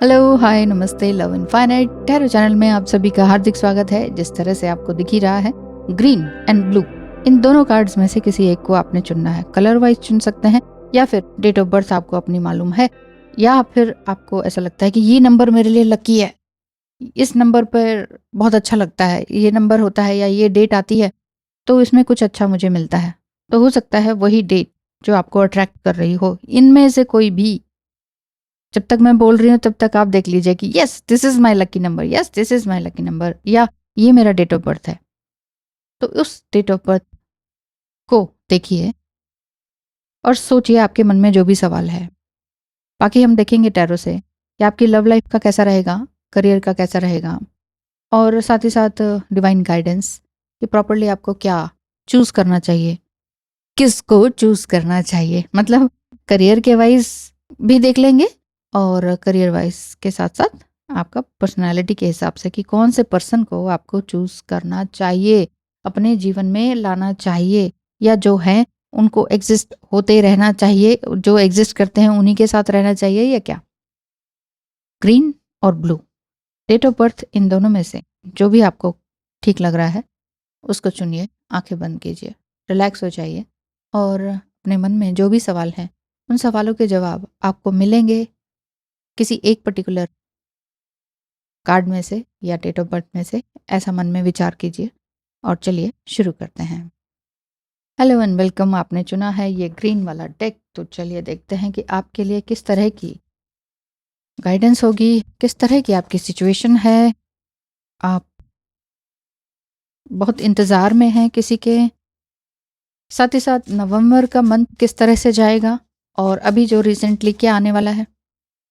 Hello, हाय, नमस्ते, love infinite tarot channel में आप सभी का हार्दिक स्वागत है। जिस तरह से आपको दिख ही रहा है, ग्रीन एंड ब्लू, इन दोनों कार्ड्स में से किसी एक को आपने चुनना है। कलर वाइज चुन सकते हैं या फिर डेट ऑफ बर्थ आपको अपनी मालूम है, या फिर आपको ऐसा लगता है कि ये नंबर मेरे लिए लकी है, इस नंबर पर बहुत अच्छा लगता है, ये नंबर होता है या ये डेट आती है तो इसमें कुछ अच्छा मुझे मिलता है। तो हो सकता है वही डेट जो आपको अट्रैक्ट कर रही हो। इनमें से कोई भी, जब तक मैं बोल रही हूँ तब तक आप देख लीजिए कि yes this is my lucky number, yes this is my lucky number, या ये मेरा डेट ऑफ बर्थ है। तो उस डेट ऑफ बर्थ को देखिए और सोचिए आपके मन में जो भी सवाल है। बाकी हम देखेंगे टैरो से कि आपकी लव लाइफ का कैसा रहेगा, करियर का कैसा रहेगा, और साथ ही साथ डिवाइन गाइडेंस कि प्रॉपरली आपको क्या चूज करना चाहिए, किसको चूज करना चाहिए। मतलब करियर के वाइज भी देख लेंगे और करियर वाइज के साथ साथ आपका पर्सनालिटी के हिसाब से कि कौन से पर्सन को आपको चूज करना चाहिए, अपने जीवन में लाना चाहिए, या जो हैं उनको एग्जिस्ट होते रहना चाहिए, जो एग्जिस्ट करते हैं उन्हीं के साथ रहना चाहिए, या क्या। ग्रीन और ब्लू डेट ऑफ बर्थ, इन दोनों में से जो भी आपको ठीक लग रहा है उसको चुनिए। आंखें बंद कीजिए, रिलैक्स हो जाइए और अपने मन में जो भी सवाल हैं उन सवालों के जवाब आपको मिलेंगे किसी एक पर्टिकुलर कार्ड में से या डेट ऑफ बर्थ में से। ऐसा मन में विचार कीजिए और चलिए शुरू करते हैं। Hello and welcome. आपने चुना है ये ग्रीन वाला डेक, तो चलिए देखते हैं कि आपके लिए किस तरह की गाइडेंस होगी, किस तरह की आपकी सिचुएशन है। आप बहुत इंतज़ार में हैं किसी के, साथ ही साथ नवंबर का मंथ किस तरह से जाएगा, और अभी जो रिसेंटली क्या आने वाला है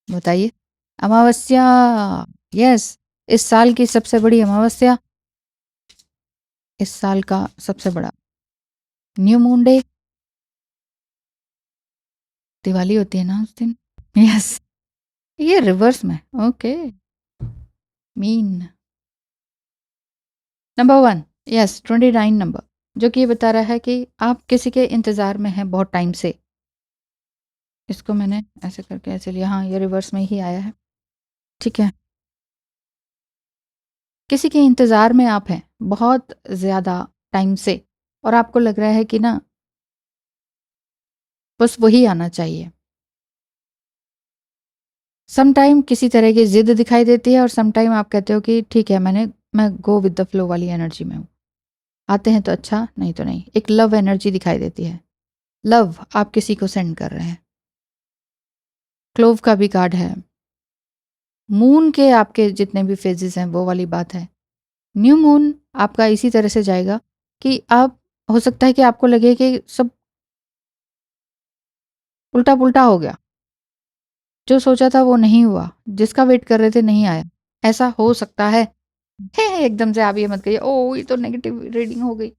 बताइए। अमावस्या, यस, इस साल की सबसे बड़ी अमावस्या, इस साल का सबसे बड़ा न्यू मून डे, दिवाली होती है ना उस दिन। यस, ये रिवर्स में, okay. Mean number 1, yes 29 number, जो कि ये बता रहा है कि आप किसी के इंतज़ार में हैं बहुत टाइम से। इसको मैंने ऐसे करके ऐसे लिया, हाँ ये रिवर्स में ही आया है, ठीक है। किसी के इंतज़ार में आप हैं बहुत ज़्यादा टाइम से, और आपको लग रहा है कि ना बस वही आना चाहिए। सम टाइम किसी तरह की ज़िद दिखाई देती है और सम टाइम आप कहते हो कि ठीक है, मैं गो विद द फ्लो वाली एनर्जी में हूँ। आते हैं तो अच्छा, नहीं तो नहीं। एक लव एनर्जी दिखाई देती है, लव आप किसी को सेंड कर रहे हैं। क्लोव का भी कार्ड है, मून के आपके जितने भी फेजेस हैं वो वाली बात है। न्यू मून आपका इसी तरह से जाएगा कि आप, हो सकता है कि आपको लगे कि सब उल्टा पुल्टा हो गया, जो सोचा था वो नहीं हुआ, जिसका वेट कर रहे थे नहीं आया, ऐसा हो सकता है। एकदम से आप ये मत कहिए ओ ये तो नेगेटिव रीडिंग हो गई।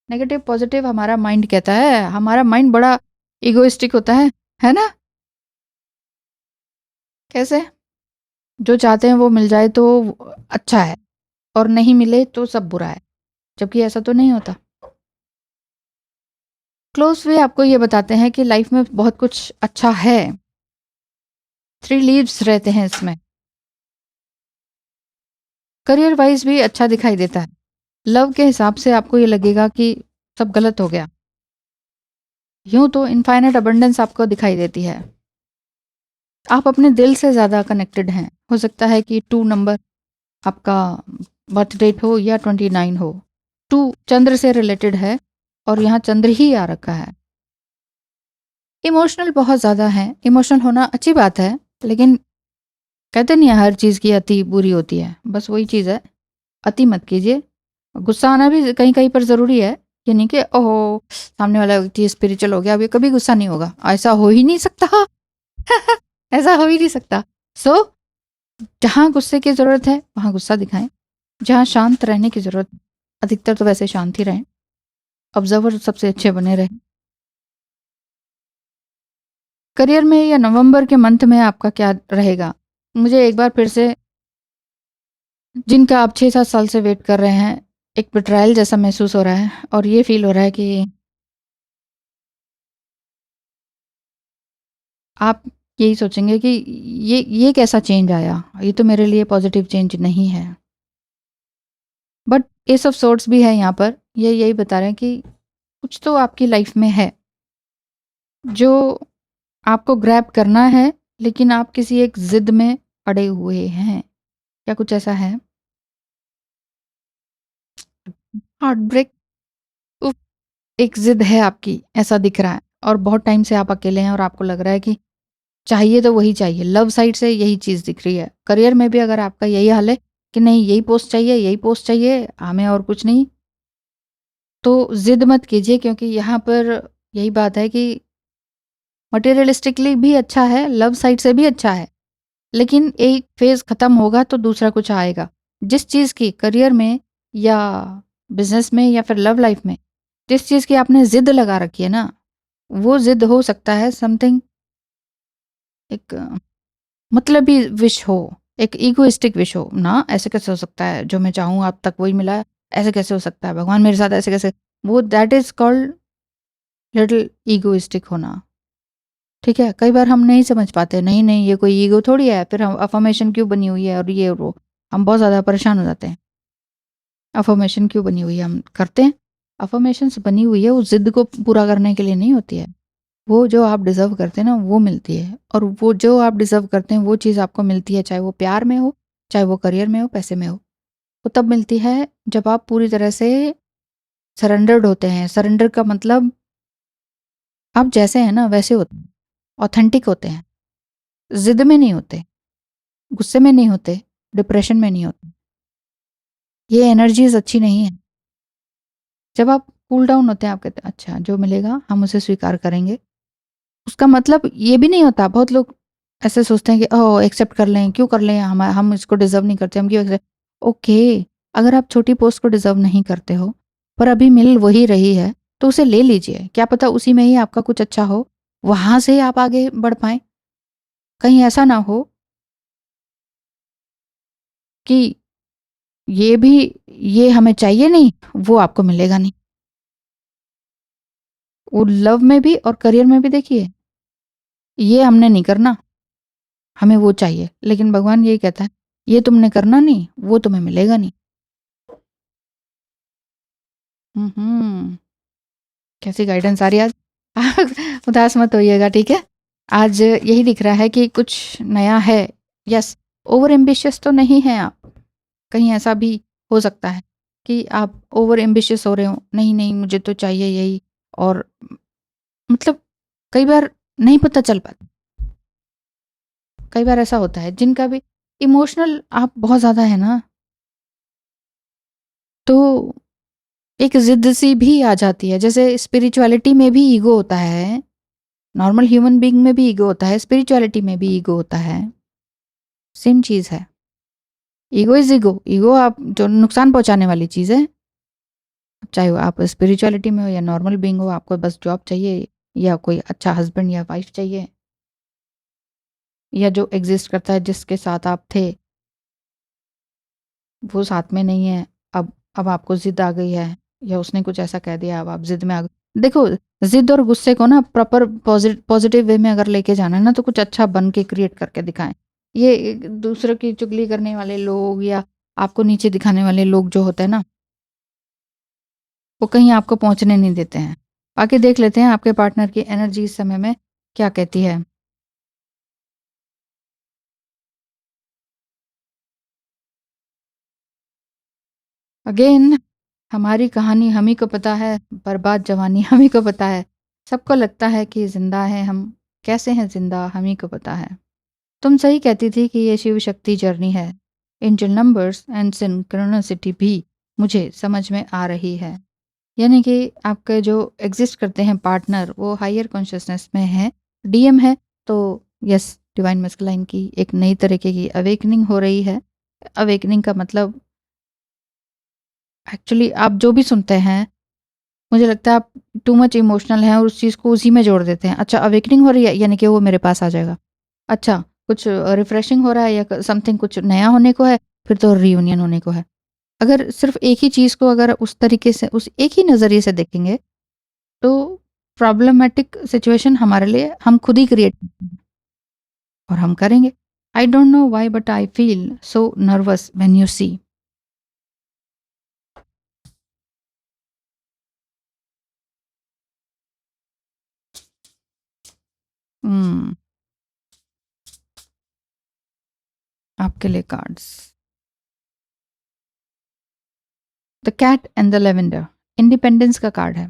नेगेटिव पॉजिटिव हमारा माइंड कहता है, हमारा माइंड बड़ा इगोइस्टिक होता है ना। कैसे, जो चाहते हैं वो मिल जाए तो अच्छा है, और नहीं मिले तो सब बुरा है, जबकि ऐसा तो नहीं होता। क्लोज वे आपको ये बताते हैं कि लाइफ में बहुत कुछ अच्छा है। 3 लीव्स रहते हैं इसमें। करियर वाइज भी अच्छा दिखाई देता है। लव के हिसाब से आपको ये लगेगा कि सब गलत हो गया। यूं तो इनफाइनाइट अबंडेंस आपको दिखाई देती है। आप अपने दिल से ज़्यादा कनेक्टेड हैं। हो सकता है कि 2 नंबर आपका बर्थ डेट हो या 29 हो। 2 चंद्र से रिलेटेड है और यहाँ चंद्र ही आ रखा है। इमोशनल बहुत ज़्यादा है। इमोशनल होना अच्छी बात है, लेकिन कहते नहीं है हर चीज़ की अति बुरी होती है, बस वही चीज़ है। अति मत कीजिए। गुस्सा आना भी कहीं कहीं पर ज़रूरी है। ये नहीं कि ओहो सामने वाला व्यक्ति स्पिरिचुअल हो गया, अब ये कभी गुस्सा नहीं होगा, ऐसा हो ही नहीं सकता। ऐसा हो ही नहीं सकता। सो जहाँ गुस्से की ज़रूरत है वहाँ गुस्सा दिखाएं, जहाँ शांत रहने की ज़रूरत, अधिकतर तो वैसे शांत ही रहें, ऑब्जर्वर सबसे अच्छे बने रहें। करियर में या नवंबर के मंथ में आपका क्या रहेगा, मुझे एक बार फिर से, जिनका आप 6-7 साल से वेट कर रहे हैं, एक बिट्रायल जैसा महसूस हो रहा है और ये फील हो रहा है कि आप यही सोचेंगे कि ये कैसा चेंज आया, ये तो मेरे लिए पॉजिटिव चेंज नहीं है। बट एस ऑफ सोर्ट्स भी है यहाँ पर, ये यही बता रहे हैं कि कुछ तो आपकी लाइफ में है जो आपको ग्रैब करना है, लेकिन आप किसी एक जिद में अड़े हुए हैं। क्या कुछ ऐसा है? हार्ट ब्रेक, एक जिद है आपकी, ऐसा दिख रहा है, और बहुत टाइम से आप अकेले हैं और आपको लग रहा है कि चाहिए तो वही चाहिए। लव साइड से यही चीज़ दिख रही है। करियर में भी अगर आपका यही हाल है कि नहीं यही पोस्ट चाहिए, यही पोस्ट चाहिए, हमें और कुछ नहीं, तो जिद मत कीजिए, क्योंकि यहाँ पर यही बात है कि मटेरियलिस्टिकली भी अच्छा है, लव साइड से भी अच्छा है, लेकिन एक फेज खत्म होगा तो दूसरा कुछ आएगा। जिस चीज़ की करियर में या बिजनेस में या फिर लव लाइफ में जिस चीज़ की आपने जिद लगा रखी है ना, वो जिद हो सकता है समथिंग, एक मतलबी विश हो, एक ईगोइस्टिक विश हो ना। ऐसे कैसे हो सकता है, जो मैं चाहूँ अब तक वही मिला है, ऐसे कैसे हो सकता है, भगवान मेरे साथ ऐसे कैसे, वो that is called little egoistic होना। ठीक है, कई बार हम नहीं समझ पाते, नहीं नहीं ये कोई ईगो थोड़ी है, फिर हम अफर्मेशन क्यों बनी हुई है और ये और वो, हम बहुत ज़्यादा परेशान हो जाते हैं। अफर्मेशन क्यों बनी हुई है, हम करते हैं। अफर्मेशन बनी हुई है उस जिद को पूरा करने के लिए नहीं होती है। वो जो आप डिज़र्व करते हैं ना वो मिलती है, और वो जो आप डिज़र्व करते हैं वो चीज़ आपको मिलती है, चाहे वो प्यार में हो, चाहे वो करियर में हो, पैसे में हो। वो तब मिलती है जब आप पूरी तरह से सरेंडर्ड होते हैं। सरेंडर का मतलब आप जैसे हैं ना वैसे होते हैं, ऑथेंटिक होते हैं, जिद में नहीं होते, गुस्से में नहीं होते, डिप्रेशन में नहीं होते। ये एनर्जीज अच्छी नहीं है। जब आप कूल डाउन होते हैं, आप कहते हैं अच्छा जो मिलेगा हम उसे स्वीकार करेंगे। उसका मतलब ये भी नहीं होता, बहुत लोग ऐसे सोचते हैं कि ओह एक्सेप्ट कर लें, क्यों कर लें, हम इसको डिजर्व नहीं करते, हम क्यों accept-" ओके, अगर आप छोटी पोस्ट को डिजर्व नहीं करते हो पर अभी मिल वही रही है, तो उसे ले लीजिए। क्या पता उसी में ही आपका कुछ अच्छा हो, वहां से आप आगे बढ़ पाए। कहीं ऐसा ना हो कि ये भी, ये हमें चाहिए नहीं, वो आपको मिलेगा नहीं। वो लव में भी और करियर में भी देखिए, ये हमने नहीं करना, हमें वो चाहिए, लेकिन भगवान यही कहता है ये तुमने करना नहीं, वो तुम्हें मिलेगा नहीं। हम्म, कैसी गाइडेंस आ रही है आज उदास मत होइएगा, ठीक है। आज यही दिख रहा है कि कुछ नया है। यस, ओवर एम्बिशियस तो नहीं है आप। कहीं ऐसा भी हो सकता है कि आप ओवर एम्बिशियस हो रहे हो, नहीं नहीं मुझे तो चाहिए यही, और मतलब कई बार नहीं पता चल पाता। कई बार ऐसा होता है जिनका भी इमोशनल आप बहुत ज़्यादा है ना, तो एक ज़िद सी भी आ जाती है। जैसे स्पिरिचुअलिटी में भी ईगो होता है, नॉर्मल ह्यूमन बीइंग में भी ईगो होता है, स्पिरिचुअलिटी में भी ईगो होता है, सेम चीज़ है। ईगो इज़ ईगो, ईगो आप जो नुकसान पहुँचाने वाली चीज़ है। चाहे वो आप स्पिरिचुअलिटी में हो या नॉर्मल बीइंग हो, आपको बस जॉब चाहिए या कोई अच्छा हस्बैंड या वाइफ चाहिए, या जो एग्ज़िस्ट करता है जिसके साथ आप थे, वो साथ में नहीं है। अब आपको ज़िद आ गई है या उसने कुछ ऐसा कह दिया, अब आप ज़िद में आ गए। देखो, ज़िद और गुस्से को ना प्रॉपर पॉजिटिव वे में अगर लेके जाना है ना, तो कुछ अच्छा बन के क्रिएट करके दिखाएँ। ये एक दूसरे की चुगली करने वाले लोग या आपको नीचे दिखाने वाले लोग जो होते हैं ना, वो कहीं आपको पहुँचने नहीं देते हैं। आके देख लेते हैं आपके पार्टनर की एनर्जी इस समय में क्या कहती है। अगेन हमारी कहानी हम ही को पता है, बर्बाद जवानी हम ही को पता है। सबको लगता है कि ज़िंदा हैं हम, कैसे हैं ज़िंदा हम ही को पता है। तुम सही कहती थी कि ये शिव शक्ति जर्नी है। एंजल नंबर्स एंड सिंक्रोनिसिटी भी मुझे समझ में आ रही है। यानी कि आपके जो एग्जिस्ट करते हैं पार्टनर, वो हायर कॉन्शियसनेस में है, डीएम है। तो यस, डिवाइन मस्कुलाइन की एक नई तरीके की अवेकनिंग हो रही है। अवेकनिंग का मतलब एक्चुअली आप जो भी सुनते हैं, मुझे लगता है आप टू मच इमोशनल हैं और उस चीज़ को उसी में जोड़ देते हैं। अच्छा अवेकनिंग हो रही है यानी कि वो मेरे पास आ जाएगा। अच्छा कुछ रिफ्रेशिंग हो रहा है या समथिंग कुछ नया होने को है, फिर तो रियूनियन होने को है। अगर सिर्फ एक ही चीज़ को अगर उस तरीके से, उस एक ही नज़रिए से देखेंगे, तो प्रॉब्लमैटिक सिचुएशन हमारे लिए हम खुद ही क्रिएट करते हैं। और हम करेंगे। I don't know why but I feel so nervous when you see. आपके लिए cards, the cat and the lavender, independence का कार्ड है।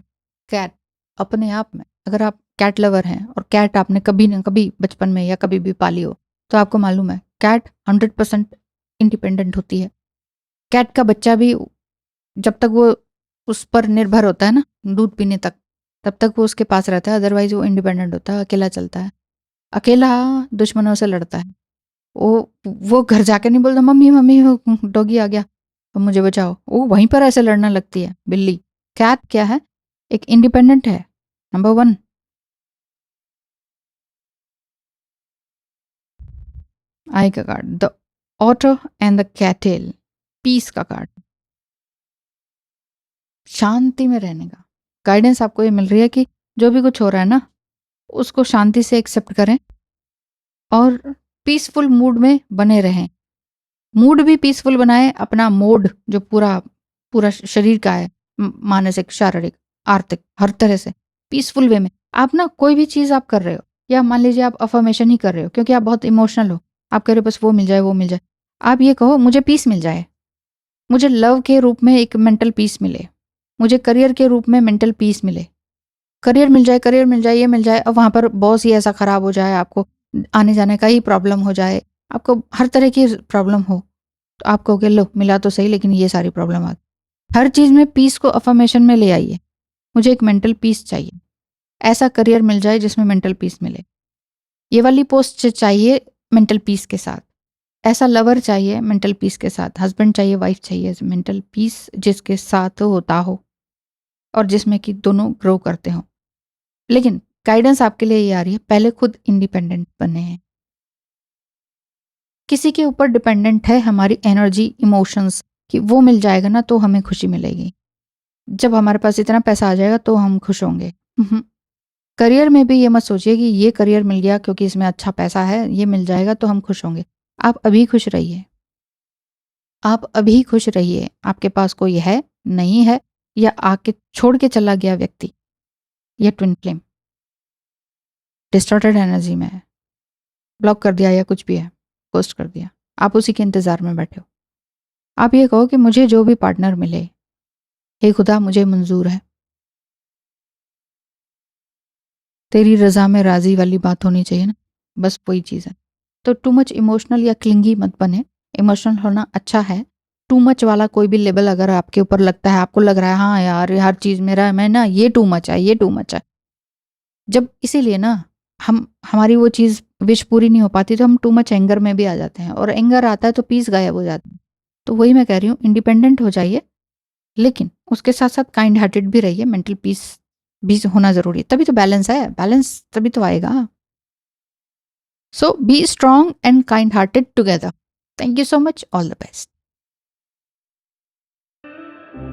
कैट अपने आप में, अगर आप कैट लवर हैं और कैट आपने कभी ना कभी बचपन में या कभी भी पाली हो, तो आपको मालूम है कैट 100% इंडिपेंडेंट होती है। कैट का बच्चा भी जब तक वो उस पर निर्भर होता है ना, दूध पीने तक, तब तक वो उसके पास रहता है, अदरवाइज वो इंडिपेंडेंट होता है, अकेला चलता है, अकेला दुश्मनों से लड़ता है। वो घर जाके नहीं बोलता मम्मी मम्मी डॉगी आ गया तो मुझे बचाओ, वो वहीं पर ऐसे लड़ना लगती है बिल्ली। कैट क्या है, एक इंडिपेंडेंट है, नंबर वन। आई का card, the otter and the cattle, peace का कार्ड, शांति में रहने का गाइडेंस आपको ये मिल रही है कि जो भी कुछ हो रहा है ना, उसको शांति से एक्सेप्ट करें और पीसफुल मूड में बने रहें। मूड भी पीसफुल बनाए, अपना मोड जो पूरा पूरा शरीर का है, मानसिक, शारीरिक, आर्थिक, हर तरह से पीसफुल वे में। आप ना कोई भी चीज़ आप कर रहे हो, या मान लीजिए आप अफर्मेशन ही कर रहे हो क्योंकि आप बहुत इमोशनल हो, आप कह रहे हो बस वो मिल जाए वो मिल जाए, आप ये कहो मुझे पीस मिल जाए, मुझे लव के रूप में एक मेंटल पीस मिले, मुझे करियर के रूप में मेंटल पीस मिले, करियर मिल जाए, करियर मिल जाए, ये मिल जाए, अब वहाँ पर बॉस ही ऐसा खराब हो जाए, आपको आने जाने का ही प्रॉब्लम हो जाए, आपको हर तरह की प्रॉब्लम हो, तो आप कहोगे लो मिला तो सही लेकिन ये सारी प्रॉब्लम आ गई। हर चीज़ में पीस को अफर्मेशन में ले आइए। मुझे एक मेंटल पीस चाहिए, ऐसा करियर मिल जाए जिसमें मेंटल पीस मिले, ये वाली पोस्ट चाहिए मेंटल पीस के साथ, ऐसा लवर चाहिए मेंटल पीस के साथ, हस्बैंड चाहिए, वाइफ चाहिए, मेंटल पीस जिसके साथ होता हो और जिसमें कि दोनों ग्रो करते हो। लेकिन गाइडेंस आपके लिए ये आ रही है, पहले खुद इंडिपेंडेंट बने हैं। किसी के ऊपर डिपेंडेंट है हमारी एनर्जी, इमोशंस, कि वो मिल जाएगा ना तो हमें खुशी मिलेगी, जब हमारे पास इतना पैसा आ जाएगा तो हम खुश होंगे। करियर में भी ये मत सोचिए कि ये करियर मिल गया क्योंकि इसमें अच्छा पैसा है, ये मिल जाएगा तो हम खुश होंगे। आप अभी खुश रहिए, आप अभी खुश रहिए। आपके पास कोई है, नहीं है, या आके छोड़ के चला गया व्यक्ति, या ट्विन फ्लेम डिस्टॉर्टेड एनर्जी में है, ब्लॉक कर दिया या कुछ भी है, पोस्ट कर दिया, आप उसी के इंतजार में बैठे हो। आप ये कहो कि मुझे जो भी पार्टनर मिले, हे खुदा मुझे मंजूर है, तेरी रजा में राजी वाली बात होनी चाहिए ना, बस वही चीज़ है। तो टू मच इमोशनल या क्लिंगी मत बने। इमोशनल होना अच्छा है, टू मच वाला कोई भी लेवल अगर आपके ऊपर लगता है, आपको लग रहा है हाँ यार हर चीज़ मेरा है, मैं ना ये टू मच है, ये टू मच है, जब इसीलिए ना हम हमारी वो चीज़ विश पूरी नहीं हो पाती तो हम टू मच एंगर में भी आ जाते हैं, और एंगर आता है तो पीस गायब हो जाती है। तो वही मैं कह रही हूँ, इंडिपेंडेंट हो जाइए, लेकिन उसके साथ साथ काइंड हार्टेड भी रहिए, मेंटल पीस भी होना ज़रूरी है, तभी तो बैलेंस है, बैलेंस तभी तो आएगा। So be strong and kind hearted together. Thank you so much, all the best.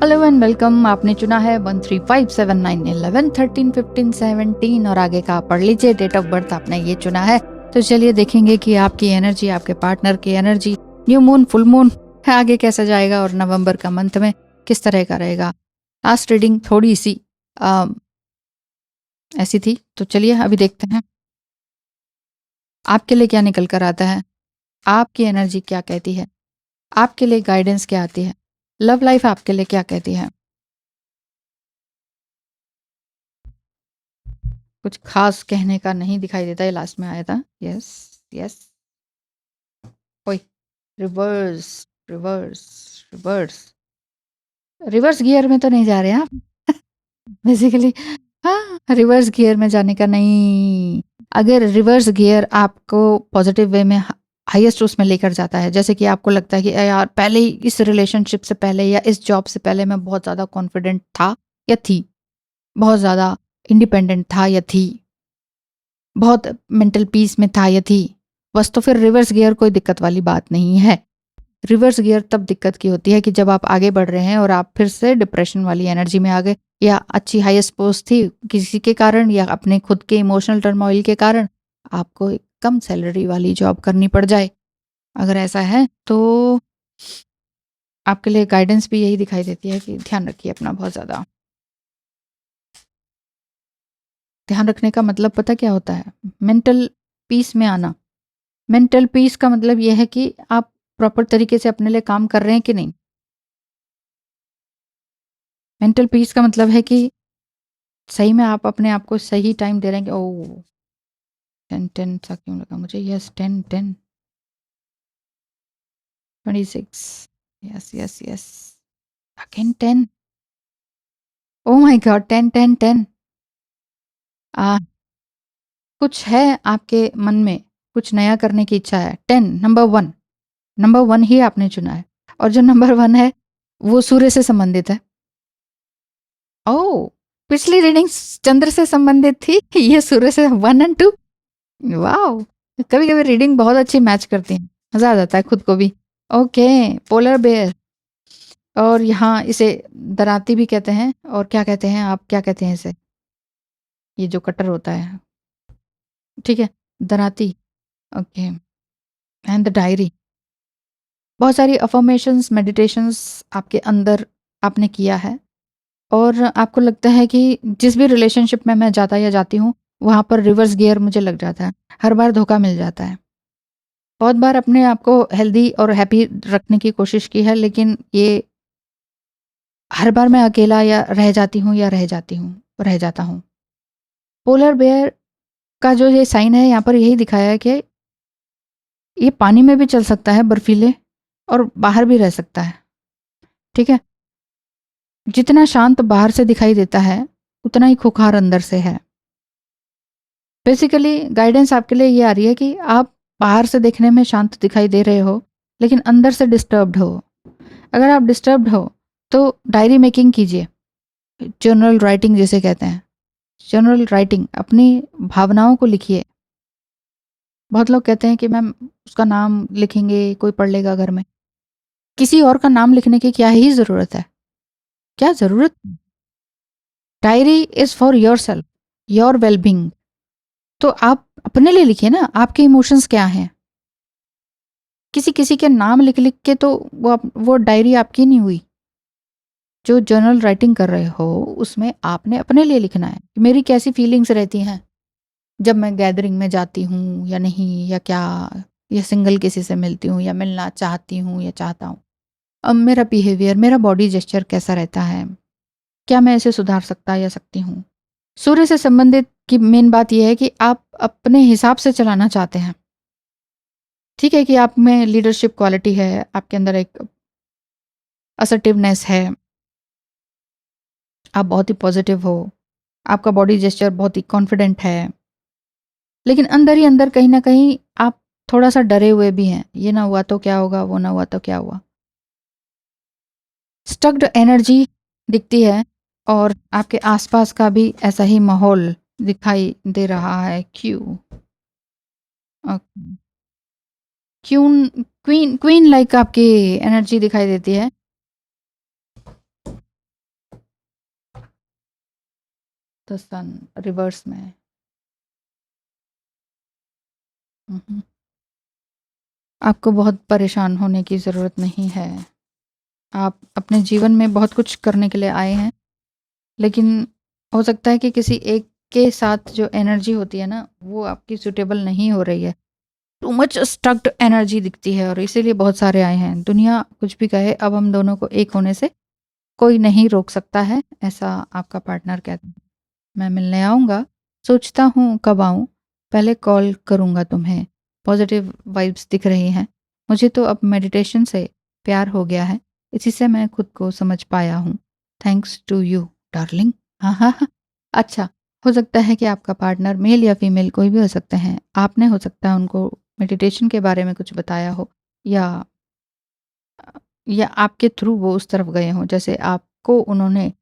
Hello and welcome. आपने चुना है 1 3 5 7 9 11 13 15 17 और आगे का पढ़ लीजिए, डेट ऑफ बर्थ आपने ये चुना है। तो चलिए देखेंगे कि आपकी एनर्जी, आपके पार्टनर की energy, new moon, full moon आगे कैसा जाएगा और नवंबर का मंथ में किस तरह का रहेगा। लास्ट रीडिंग थोड़ी सी ऐसी थी, तो चलिए अभी देखते हैं आपके लिए क्या निकल कर आता है, आपकी एनर्जी क्या कहती है, आपके लिए गाइडेंस क्या आती है, लव लाइफ आपके लिए क्या कहती है। कुछ खास कहने का नहीं दिखाई देता, ये लास्ट में आया था। यस यस, ओए reverse, reverse, reverse, reverse gear में तो नहीं जा रहे हैं आप बेसिकली। हाँ, रिवर्स गियर में जाने का नहीं। अगर रिवर्स गियर आपको पॉजिटिव वे में हाईएस्ट उसमें लेकर जाता है, जैसे कि आपको लगता है कि यार पहले ही इस रिलेशनशिप से पहले या इस जॉब से पहले मैं बहुत ज़्यादा कॉन्फिडेंट था या थी, बहुत ज़्यादा इंडिपेंडेंट था या थी, बहुत मेंटल पीस में था या थी, बस तो फिर रिवर्स गियर कोई दिक्कत वाली बात नहीं है। रिवर्स गियर तब दिक्कत की होती है कि जब आप आगे बढ़ रहे हैं और आप फिर से डिप्रेशन वाली एनर्जी में आ गए, या अच्छी हाईएस्ट पोस्ट थी किसी के कारण, या अपने खुद के इमोशनल टर्मोइल के कारण आपको कम सैलरी वाली जॉब करनी पड़ जाए। अगर ऐसा है तो आपके लिए गाइडेंस भी यही दिखाई देती है कि ध्यान रखिए अपना बहुत ज़्यादा। ध्यान रखने का मतलब पता क्या होता है? मेंटल पीस में आना। मेंटल पीस का मतलब ये है कि आप प्रॉपर तरीके से अपने लिए काम कर रहे हैं कि नहीं। मेंटल पीस का मतलब है कि सही में आप अपने आप को सही टाइम दे रहे हैं कि ओह 10-10 सा क्यों लगा मुझे? Yes 10-10 26 yes yes yes again 10 oh my God 10-10-10 आ, कुछ है आपके मन में, कुछ नया करने की इच्छा है। 10 नंबर 1 ही आपने चुना है और जो नंबर 1 है वो सूर्य से संबंधित है। ओह! पिछली रीडिंग चंद्र से संबंधित थी, ये सूर्य से 1 एंड 2 वॉव! कभी-कभी रीडिंग बहुत अच्छी मैच करती हैं, मज़ा आ जाता है खुद को भी। ओके, पोलर बेयर और यहाँ इसे दराती भी कहते हैं और क्या कहते हैं आप क्या कहते हैं इसे? ये जो कटर होता है, ठीक है, दराती ओके एंड द डायरी। बहुत सारी अफ़र्मेशंस, मेडिटेशंस आपके अंदर आपने किया है और आपको लगता है कि जिस भी रिलेशनशिप में मैं जाता या जाती हूँ, वहाँ पर रिवर्स गियर मुझे लग जाता है। हर बार धोखा मिल जाता है। बहुत बार अपने आप को हेल्दी और हैप्पी रखने की कोशिश की है, लेकिन ये हर बार मैं अकेला या रह जाती हूँ या रह जाता हूँ। पोलर बेयर का जो ये साइन है, यहाँ पर यही दिखाया है कि ये पानी में भी चल सकता है, बर्फीले और बाहर भी रह सकता है, ठीक है? जितना शांत बाहर से दिखाई देता है, उतना ही खुखार अंदर से है। बेसिकली गाइडेंस आपके लिए ये आ रही है कि आप बाहर से देखने में शांत दिखाई दे रहे हो, लेकिन अंदर से डिस्टर्ब्ड हो। अगर आप डिस्टर्ब्ड हो, तो डायरी मेकिंग कीजिए, जर्नल राइटिंग जिसे कहते हैं। जर्नल राइटिंग, अपनी भावनाओं को लिखिए। बहुत लोग कहते हैं कि मैम उसका नाम लिखेंगे, कोई पढ़ लेगा घर में। किसी और का नाम लिखने की क्या ही ज़रूरत है? क्या ज़रूरत? Diary is for yourself, your well-being. तो आप अपने लिए लिखिए ना, आपके इमोशंस क्या हैं? किसी-किसी के नाम लिख-लिख के तो वो डायरी आपकी नहीं हुई। जो जर्नल राइटिंग कर रहे हो, उसमें आपने अपने लिए लिखना है। मेरी कैसी फीलिंग्स रहती हैं, जब मैं गैदरिंग में जाती हूँ या नहीं या क्या, या सिंगल किसी से मिलती हूँ या मिलना चाहती हूँ या चाहता हूँ। अब मेरा बिहेवियर, मेरा बॉडी जेस्चर कैसा रहता है? क्या मैं इसे सुधार सकता या सकती हूँ? सूर्य से संबंधित की मेन बात ये है कि आप अपने हिसाब से चलाना चाहते हैं। ठीक है कि आप में लीडरशिप क्वालिटी है, आपके अंदर एक असर्टिवनेस है, आप बहुत ही पॉजिटिव हो, आपका बॉडी जेस्चर बहुत ही कॉन्फिडेंट है, लेकिन अंदर ही अंदर कहीं न कहीं आप थोड़ा-सा डरे हुए भी हैं, ये ना हुआ तो क्या होगा, वो ना हुआ तो क्या हुआ? स्टक्ड एनर्जी दिखती है और आपके आसपास का भी ऐसा ही माहौल दिखाई दे रहा है। क्यों? अ, क्यून क्वीन क्वीन लाइक आपकी एनर्जी दिखाई देती है। द सन रिवर्स में। हुँ, हुँ। आपको बहुत परेशान होने की ज़रूरत नहीं है। आप अपने जीवन में बहुत कुछ करने के लिए आए हैं, लेकिन हो सकता है कि किसी एक के साथ जो एनर्जी होती है ना, वो आपकी सूटेबल नहीं हो रही है। टू मच स्टक्ड एनर्जी दिखती है और इसीलिए बहुत सारे आए हैं। दुनिया कुछ भी कहे, अब हम दोनों को एक होने से कोई नहीं रोक सकता है, ऐसा आपका पार्टनर कहता है। मैं मिलने आऊँगा, सोचता हूँ कब आऊँ, पहले कॉल करूँगा तुम्हें। पॉज़िटिव वाइब्स दिख रही हैं। मुझे तो अब मेडिटेशन से प्यार हो गया है, इसी से मैं खुद को समझ पाया हूँ। Thanks to you darling. हाँ, हाँ, हाँ। अच्छा, हो सकता है कि आपका पार्टनर मेल या फीमेल कोई भी हो सकते हैं। आपने हो सकता है उनको मेडिटेशन के बारे में कुछ बताया हो या या आपके थ्रू वो उस तरफ गए हों। जैसे आपको उन्होंने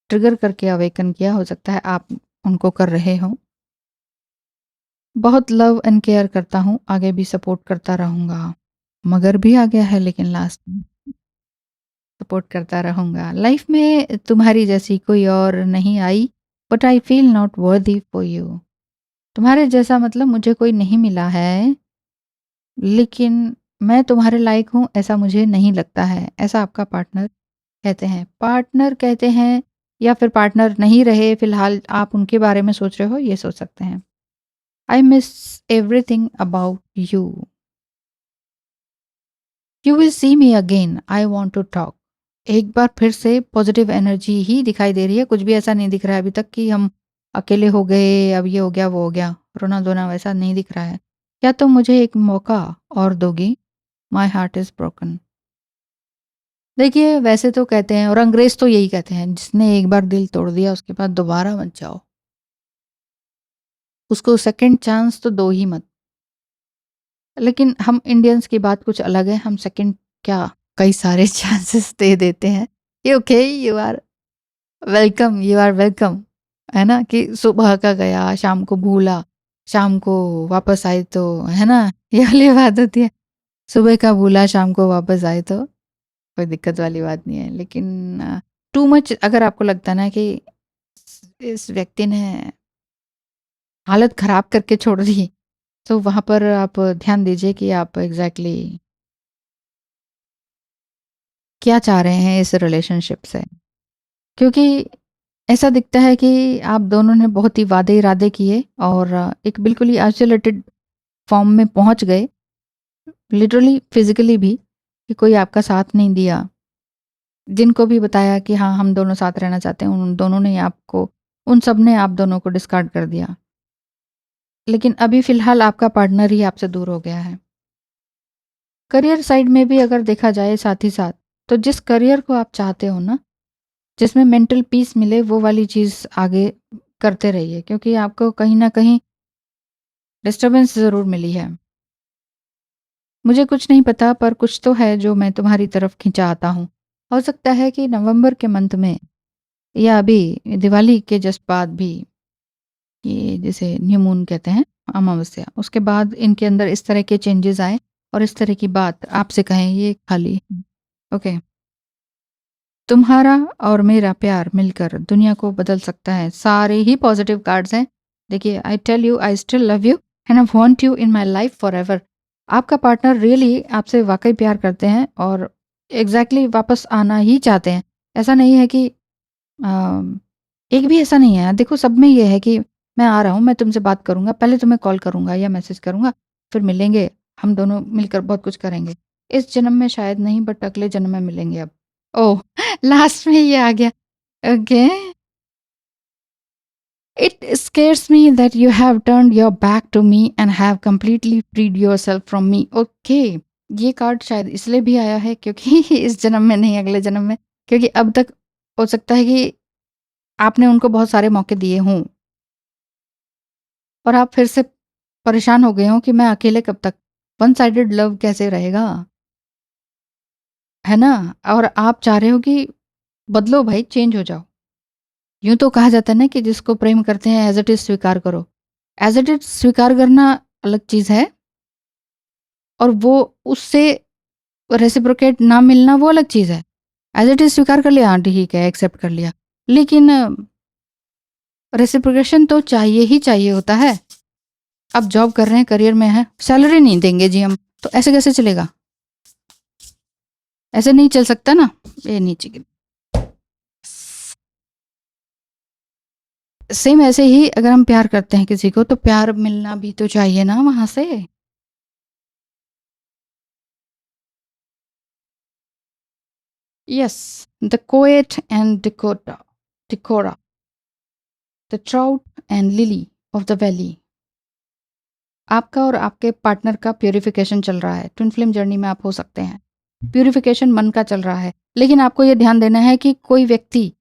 ट्रिगर करके अवेकन किया, हो सकता है आप उनको कर रहे हों। बहुत लव एंड केयर करता हूँ, आगे भी सपोर्ट करता रहूँगा। मगर भी आ गया है लेकिन लास्ट में, सपोर्ट करता रहूँगा। लाइफ में तुम्हारी जैसी कोई और नहीं आई, but I feel not worthy for you. तुम्हारे जैसा मतलब मुझे कोई नहीं मिला है, लेकिन मैं तुम्हारे लायक हूँ ऐसा मुझे नहीं लगता है, ऐसा आपका पार्टनर कहते हैं। पार्टनर कहते हैं या फिर पार्टनर नहीं रहे, फिलहाल आप उनके बारे में सोच रहे हो, ये सोच सकते हैं। I miss everything about you, you will see me again, I want to talk. एक बार फिर से पॉजिटिव एनर्जी ही दिखाई दे रही है, कुछ भी ऐसा नहीं दिख रहा है अभी तक कि हम अकेले हो गए, अब ये हो गया वो हो गया, रोना धोना वैसा नहीं दिख रहा है। क्या तुम मुझे एक मौका और दोगी? My heart is broken. देखिए वैसे तो कहते हैं, और अंग्रेज तो यही कहते हैं, जिसने एक बार दिल तोड़ दिया उसके बाद दोबारा मत जाओ, उसको सेकंड चांस तो दो ही मत। लेकिन हम इंडियंस की बात कुछ अलग है, हम सेकंड क्या, कई सारे चांसेस दे देते हैं। ये okay, you are welcome, you are welcome, है ना, कि सुबह का गया शाम को भूला, शाम को वापस आए तो, है ना, ये वाली बात होती है। सुबह का भूला शाम को वापस आए तो कोई दिक्कत वाली बात नहीं है, लेकिन टू मच अगर आपको लगता है ना कि इस व्यक्ति ने हालत खराब करके छोड़ दी, तो वहां पर आप ध्यान दीजिए कि आप एग्जैक्टली exactly क्या चाह रहे हैं इस रिलेशनशिप से। क्योंकि ऐसा दिखता है कि आप दोनों ने बहुत ही वादे इरादे किए और एक बिल्कुल ही आइसोलेटेड फॉर्म में पहुंच गए, लिटरली फिजिकली भी, कि कोई आपका साथ नहीं दिया। जिनको भी बताया कि हाँ हम दोनों साथ रहना चाहते हैं, उन दोनों ने आपको, उन सब ने आप दोनों को डिस्कार्ड कर दिया। लेकिन अभी फिलहाल आपका पार्टनर ही आपसे दूर हो गया है। करियर साइड में भी अगर देखा जाए साथ ही साथ, तो जिस करियर को आप चाहते हो ना, जिसमें मेंटल पीस मिले, वो वाली चीज़ आगे करते रहिए, क्योंकि आपको कहीं न कहीं डिस्टर्बेंस ज़रूर मिली है। मुझे कुछ नहीं पता, पर कुछ तो है जो मैं तुम्हारी तरफ खींचा आता हूँ। हो सकता है कि नवंबर के मंथ में या अभी दिवाली के जस्ट बाद भी, ये जिसे न्यू मून कहते हैं, अमावस्या, उसके बाद इनके अंदर इस तरह के चेंजेस आए और इस तरह की बात आपसे कहें, ये खाली ओके। तुम्हारा और मेरा प्यार मिलकर दुनिया को बदल सकता है। सारे ही पॉजिटिव कार्ड्स हैं। देखिए, I tell you I still love you and I want you in my life for ever. आपका पार्टनर रियली आपसे वाकई प्यार करते हैं और एग्जैक्टली वापस आना ही चाहते हैं। ऐसा नहीं है कि एक भी ऐसा नहीं है। देखो, सब में ये है कि मैं आ रहा हूँ, मैं तुमसे बात करूंगा, पहले तुम्हें कॉल करूंगा या मैसेज करूंगा, फिर मिलेंगे, हम दोनों मिलकर बहुत कुछ करेंगे। इस जन्म में शायद नहीं, बट अगले जन्म में मिलेंगे अब। ओह! लास्ट में ये आ गया। Okay. It scares me that you have turned your back to me and have completely freed yourself from me. Okay. ये कार्ड शायद इसलिए भी आया है क्योंकि इस जन्म में नहीं, अगले जन्म में, क्योंकि अब तक हो सकता है कि आपने उनको बहुत सारे मौके दिए हों और आप फिर से परेशान हो गए हों कि मैं अकेले कब तक, वन साइडेड लव कैसे रहेगा, है ना? और आप चाह रहे हो कि बदलो भाई, चेंज हो जाओ। यूँ तो कहा जाता है ना कि जिसको प्रेम करते हैं एज़ इट इज़ स्वीकार करो। एज़ इट इज़ स्वीकार करना अलग चीज़ है और वो उससे रेसिप्रोकेट ना मिलना वो अलग चीज़ है। एज़ इट इज़ स्वीकार कर लिया, हाँ ठीक है, एक्सेप्ट कर लिया। लेकिन रेसिप्रोकेशन तो चाहिए ही चाहिए होता है। अब जॉब कर रहे हैं, करियर में हैं, सैलरी नहीं देंगे जी हम, तो ऐसे कैसे चलेगा? ऐसे नहीं चल सकता ना। ये नीचे गिर, सेम ऐसे ही अगर हम प्यार करते हैं किसी को, तो प्यार मिलना भी तो चाहिए ना वहाँ से। Yes, the Coet and Decora, the trout and lily of the valley। आपका और आपके पार्टनर का प्यूरिफिकेशन चल रहा है। ट्विन फ्लेम जर्नी में आप हो सकते हैं। प्यूरिफिकेशन मन का चल रहा है, लेकिन आपको ये ध्यान देना है कि कोई व्यक्ति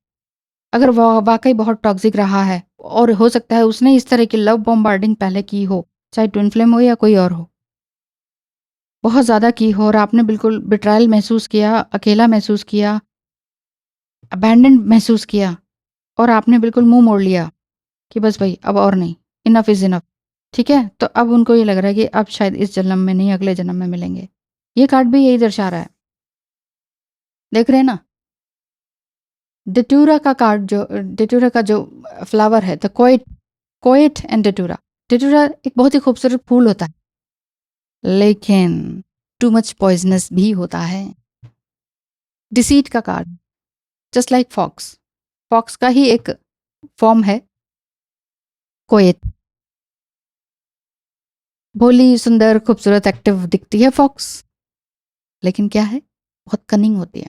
अगर वाकई बहुत टॉक्सिक रहा है, और हो सकता है उसने इस तरह की लव बॉम्बार्डिंग पहले की हो, चाहे ट्विन फ्लेम हो या कोई और हो, बहुत ज़्यादा की हो, और आपने बिल्कुल बिट्रायल महसूस किया, अकेला महसूस किया, अबैंडन महसूस किया, और आपने बिल्कुल मुंह मोड़ लिया कि बस भाई अब और नहीं, इनफ इज़ इनफ। ठीक है, तो अब उनको ये लग रहा है कि अब शायद इस जन्म में नहीं, अगले जन्म में मिलेंगे। ये कार्ड भी यही दर्शा रहा है। देख रहे हैं ना, डेटूरा का कार्ड, जो डेटूरा का जो फ्लावर है, द कोएट, कोएट एंड डेटूरा, टिटूरा एक बहुत ही खूबसूरत फूल होता है, लेकिन टू मच पॉइजनस भी होता है। डिसीट का card, just like fox, fox का ही एक फॉर्म है कोएत। भोली, सुंदर, खूबसूरत, एक्टिव दिखती है फॉक्स, लेकिन क्या है, बहुत कनिंग होती है,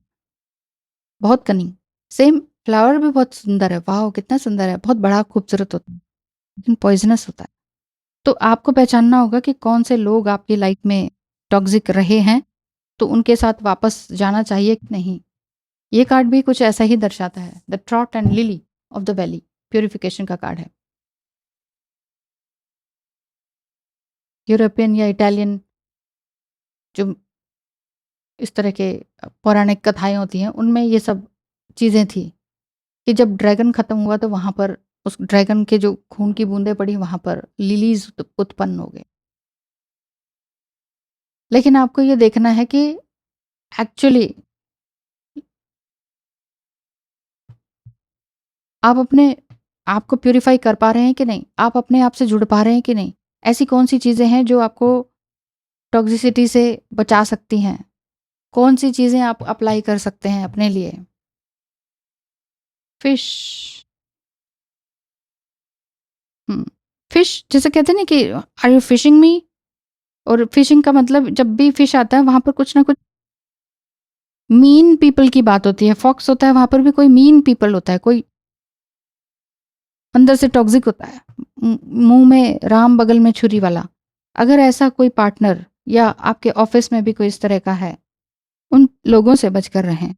बहुत कनिंग। सेम फ्लावर भी बहुत सुंदर है, वाह कितना सुंदर है, बहुत बड़ा खूबसूरत होता है, लेकिन पॉइजनस होता है। तो आपको पहचानना होगा कि कौन से लोग आपकी लाइफ में टॉक्सिक रहे हैं, तो उनके साथ वापस जाना चाहिए कि नहीं। ये कार्ड भी कुछ ऐसा ही दर्शाता है, the trout and lily of the valley, purification का कार्ड है। यूरोपियन या इटालियन जो इस तरह के पौराणिक कथाएं होती हैं, उनमें ये सब चीज़ें थी कि जब ड्रैगन खत्म हुआ तो वहां पर उस ड्रैगन के जो खून की बूंदें पड़ी वहां पर लिलीज उत्पन्न हो गए। लेकिन आपको ये देखना है कि एक्चुअली आप अपने आप को प्यूरिफाई कर पा रहे हैं कि नहीं, आप अपने आप से जुड़ पा रहे हैं कि नहीं। ऐसी कौन सी चीज़ें हैं जो आपको टॉक्सिसिटी से बचा सकती हैं, कौन सी चीज़ें आप अप्लाई कर सकते हैं अपने लिए। फिश, फिश जैसे कहते हैं ना कि आर यू फिशिंग मी, और फिशिंग का मतलब जब भी फिश आता है वहां पर कुछ ना कुछ मीन पीपल की बात होती है। फॉक्स होता है वहां पर भी कोई मीन पीपल होता है, कोई अंदर से टॉक्सिक होता है, मुंह में राम बगल में छुरी वाला। अगर ऐसा कोई पार्टनर या आपके ऑफिस में भी कोई इस तरह का है, उन लोगों से बचकर रहें,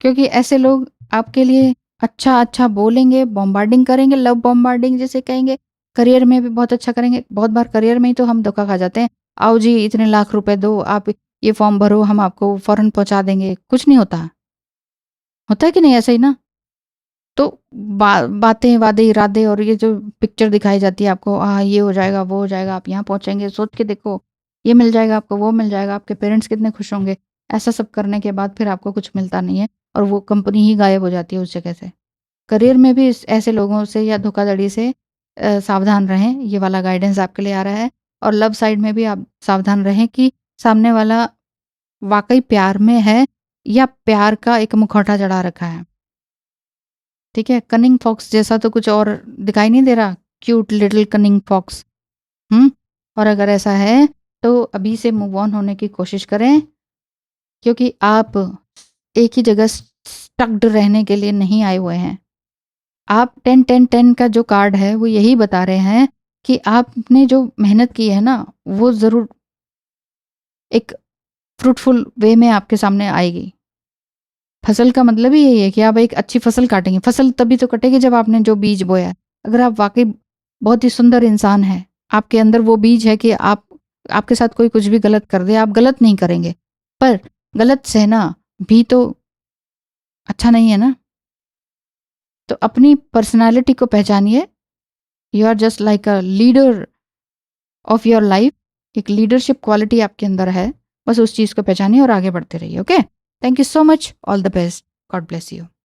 क्योंकि ऐसे लोग आपके लिए अच्छा अच्छा बोलेंगे, बॉम्बार्डिंग करेंगे, लव बॉम्बार्डिंग जिसे कहेंगे। करियर में भी बहुत अच्छा करेंगे। बहुत बार करियर में ही तो हम धोखा खा जाते हैं, आओ जी इतने लाख रुपए दो, आप ये फॉर्म भरो, हम आपको फौरन पहुंचा देंगे, कुछ नहीं होता। होता है कि नहीं, ऐसा ही ना। तो बातें, वादे, इरादे और ये जो पिक्चर दिखाई जाती है आपको, ये हो जाएगा, वो हो जाएगा, आप यहाँ पहुंचेंगे, सोच के देखो, ये मिल जाएगा आपको, वो मिल जाएगा, आपके पेरेंट्स कितने खुश होंगे। ऐसा सब करने के बाद फिर आपको कुछ मिलता नहीं है और वो कंपनी ही गायब हो जाती है उस जगह से। करियर में भी ऐसे लोगों से या धोखाधड़ी से सावधान रहें, ये वाला गाइडेंस आपके लिए आ रहा है। और लव साइड में भी आप सावधान रहें कि सामने वाला वाकई प्यार में है या प्यार का एक मुखौटा चढ़ा रखा है। ठीक है, कनिंग फॉक्स जैसा तो कुछ और दिखाई नहीं दे रहा, क्यूट लिटिल कनिंग फॉक्स। हम्म। और अगर ऐसा है तो अभी से मूव ऑन होने की कोशिश करें, क्योंकि आप एक ही जगह स्टक्ड रहने के लिए नहीं आए हुए हैं। आप 10-10-10 का जो कार्ड है वो यही बता रहे हैं कि आपने जो मेहनत की है ना, वो जरूर एक फ्रूटफुल वे में आपके सामने आएगी। फसल का मतलब ही यही है कि आप एक अच्छी फसल काटेंगे। फसल तभी तो कटेगी जब आपने जो बीज बोया है। अगर आप वाकई बहुत ही सुंदर इंसान हैं, आपके अंदर वो बीज है कि आप, आपके साथ कोई कुछ भी गलत कर दे, आप गलत नहीं करेंगे, पर गलत सहना भी तो अच्छा नहीं है ना। तो अपनी पर्सनालिटी को पहचानिए। You are just like a leader of your life. एक लीडरशिप क्वालिटी आपके अंदर है, बस उस चीज़ को पहचानिए और आगे बढ़ते रहिए। Okay, thank you so much, all the best, God bless you.